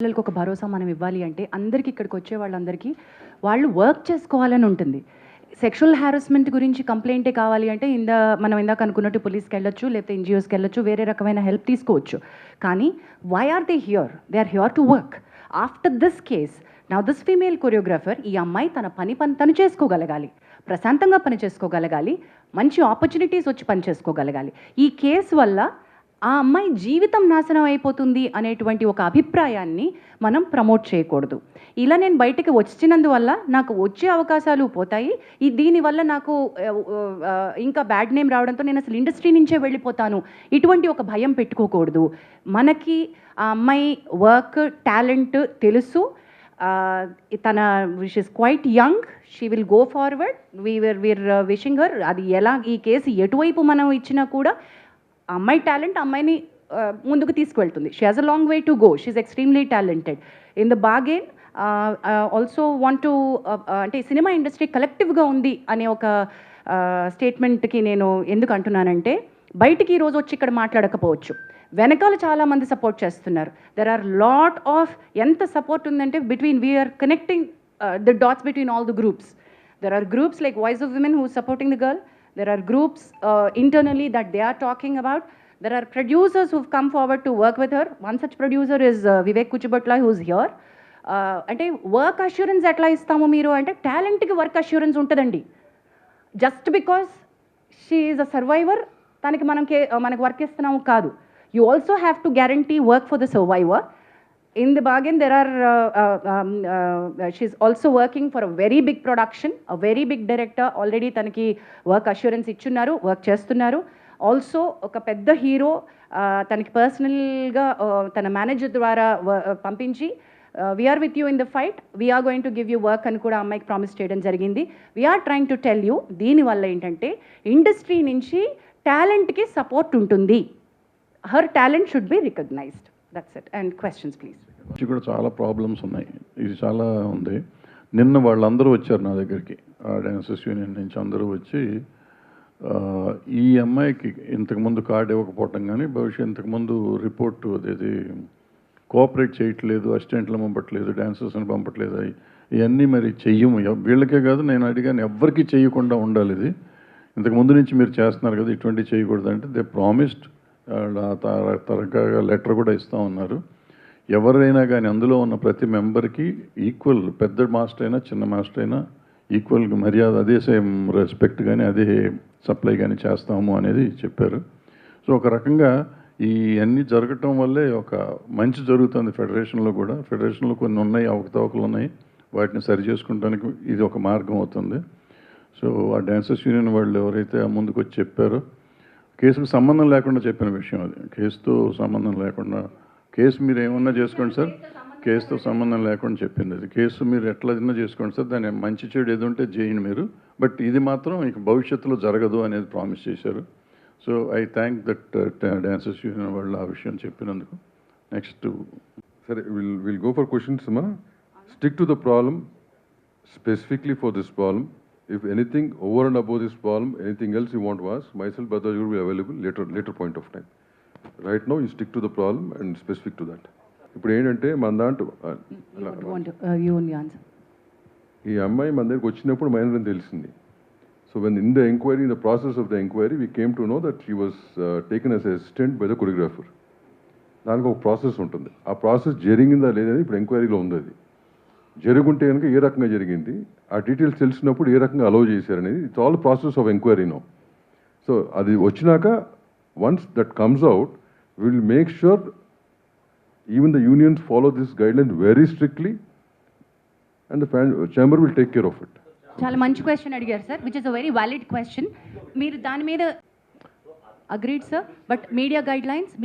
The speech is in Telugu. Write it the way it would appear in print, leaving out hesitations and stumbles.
పిల్లలకు ఒక భరోసా మనం ఇవ్వాలి అంటే అందరికీ ఇక్కడికి వచ్చే వాళ్ళందరికీ వాళ్ళు వర్క్ చేసుకోవాలని ఉంటుంది. సెక్షువల్ హారాస్మెంట్ గురించి కంప్లైంటే కావాలి అంటే మనం ఇందాక అనుకున్నట్టు పోలీస్కి వెళ్ళొచ్చు, లేకపోతే ఎన్జిఓస్కి వెళ్ళొచ్చు, వేరే రకమైన హెల్ప్ తీసుకోవచ్చు. కానీ why are they here? They are here to work. After this case now this female choreographer, ఈ అమ్మాయి తన పని తను చేసుకోగలగాలి, ప్రశాంతంగా పని చేసుకోగలగాలి, మంచి ఆపర్చునిటీస్ వచ్చి పని చేసుకోగలగాలి. ఈ కేసు వల్ల ఆ అమ్మాయి జీవితం నాశనం అయిపోతుంది అనేటువంటి ఒక అభిప్రాయాన్ని మనం ప్రమోట్ చేయకూడదు. ఇలా నేను బయటికి వచ్చినందువల్ల నాకు వచ్చే అవకాశాలు పోతాయి, దీనివల్ల నాకు ఇంకా బ్యాడ్ నేమ్ రావడంతో నేను అసలు ఇండస్ట్రీ నుంచే వెళ్ళిపోతాను, ఇటువంటి ఒక భయం పెట్టుకోకూడదు. మనకి ఆ అమ్మాయి వర్క్ టాలెంట్ తెలుసు. తన she is quite young, she will go forward. We are wishing her. అది ఎలా ఈ కేసు ఎటువైపు మనం ఇచ్చినా కూడా అమ్మాయి టాలెంట్ అమ్మాయిని ముందుకు తీసుకువెళ్తుంది. She has a long way to go. She is extremely talented. In the bargain also want to అంటే సినిమా ఇండస్ట్రీ కలెక్టివ్గా ఉంది అనే ఒక స్టేట్మెంట్కి నేను ఎందుకు అంటున్నానంటే, బయటికి ఈరోజు వచ్చి ఇక్కడ మాట్లాడకపోవచ్చు, వెనకాల చాలామంది సపోర్ట్ చేస్తున్నారు. దెర్ ఆర్ లాట్ ఆఫ్ ఎంత సపోర్ట్ ఉందంటే we are connecting the dots between all the groups. There are groups like voice of women who supporting the girl. There are groups internally that they are talking about. There are producers who've come forward to work with her. One such producer is Vivek Kuchibutla, who's here. Ante work assurance etla istamu meeru ante talent ki work assurance untadandi. Just because she is a survivor taniki manaku work istunamu kaadu. You also have to guarantee work for the survivor. In the bargain, there are she's also working for a very big production, a very big director. Already tanaki work assurance ichunnaru, work chestunnaru. Also oka pedda hero tanaki personal ga tana manager dwara pampinchi, we are with you in the fight, we are going to give you work ani kuda ammaiki promise cheyadam jarigindi. We are trying to tell you, deeni valla entante industry nunchi talent ki support untundi. Her talent should be recognized. That's it. And questions please. కూడా చాలా ప్రాబ్లమ్స్ ఉన్నాయి. ఇది చాలా ఉంది. నిన్న వాళ్ళందరూ వచ్చారు నా దగ్గరికి, డాన్సర్స్ యూనియన్ నుంచి అందరూ వచ్చి ఈ అమ్మాయికి ఇంతకుముందు కార్డు ఇవ్వకపోవటం కానీ ఇంతకుముందు రిపోర్టు అదేది కోఆపరేట్ చేయట్లేదు, అసిస్టెంట్లు పంపట్లేదు, డాన్సర్స్ని పంపట్లేదు, ఇవన్నీ మరి చెయ్యము. వీళ్ళకే కాదు, నేను అడిగాను ఎవ్వరికీ చేయకుండా ఉండాలి. ఇది ఇంతకుముందు నుంచి మీరు చేస్తున్నారు కదా, ఇటువంటి చేయకూడదు అంటే దే ప్రామిస్డ్. తరగా లెటర్ కూడా ఇస్తూ ఉన్నారు. ఎవరైనా కానీ అందులో ఉన్న ప్రతి మెంబర్కి ఈక్వల్, పెద్ద మాస్టర్ అయినా చిన్న మాస్టర్ అయినా ఈక్వల్ మర్యాద, అదే సేమ్ రెస్పెక్ట్ కానీ అదే సప్లై కానీ చేస్తాము అనేది చెప్పారు. సో ఒక రకంగా ఈ అన్నీ జరగటం వల్లే ఒక మంచి జరుగుతుంది ఫెడరేషన్లో కూడా. ఫెడరేషన్లో కొన్ని ఉన్నాయి, అవకతవకలు ఉన్నాయి, వాటిని సరి చేసుకుంటానికి ఇది ఒక మార్గం అవుతుంది. సో ఆ డాన్సర్స్ యూనియన్ వాళ్ళు ఎవరైతే ముందుకు వచ్చి చెప్పారో, కేసుకు సంబంధం లేకుండా చెప్పిన విషయం అది. కేసుతో సంబంధం లేకుండా, కేసు మీరు ఏమన్నా చేసుకోండి సార్, కేసుతో సంబంధం లేకుండా చెప్పింది అది. కేసు మీరు ఎట్లా తిన్నా చేసుకోండి సార్, దాని మంచి చెడు ఏది ఉంటే చేయండి మీరు, బట్ ఇది మాత్రం ఇక భవిష్యత్తులో జరగదు అనేది ప్రామిస్ చేశారు. So I thank that dancers union వాళ్ళు ఆ విషయం చెప్పినందుకు. నెక్స్ట్ సరే, విల్ గో ఫర్ క్వశ్చన్స్ అమ్మా. Stick to the problem, specifically for this problem. If anything over and above this problem, anything else you want to ask, myself, Bhadraj will be available later point of time. Right now, you stick to the problem and specific to that. ఇప్పుడు ఏంటంటే మన దాంట్లో ఈ అమ్మాయి మన దగ్గరికి వచ్చినప్పుడు మైనర్ అని తెలిసింది. So when in the enquiry, in the process of the enquiry, we came to know that she was taken as assistant by the choreographer. దానికి ఒక ప్రాసెస్ ఉంటుంది. ఆ ప్రాసెస్ జరిగిందా లేదని ఇప్పుడు ఎంక్వైరీలో ఉంది. అది జరుగుంటే కనుక ఏ రకంగా జరిగింది, ఆ డీటెయిల్స్ తెలిసినప్పుడు ఏ రకంగా అలౌ చేశారనేది, it's all process of enquiry no. So అది వచ్చినాక once that comes out, will make sure even the unions follow this guidelines very strictly and the chamber will take care of it. చాలా మంచి క్వశ్చన్ అడిగారు sir, which is a very valid question. మీరు దాని మీద agreed sir, but media guide lines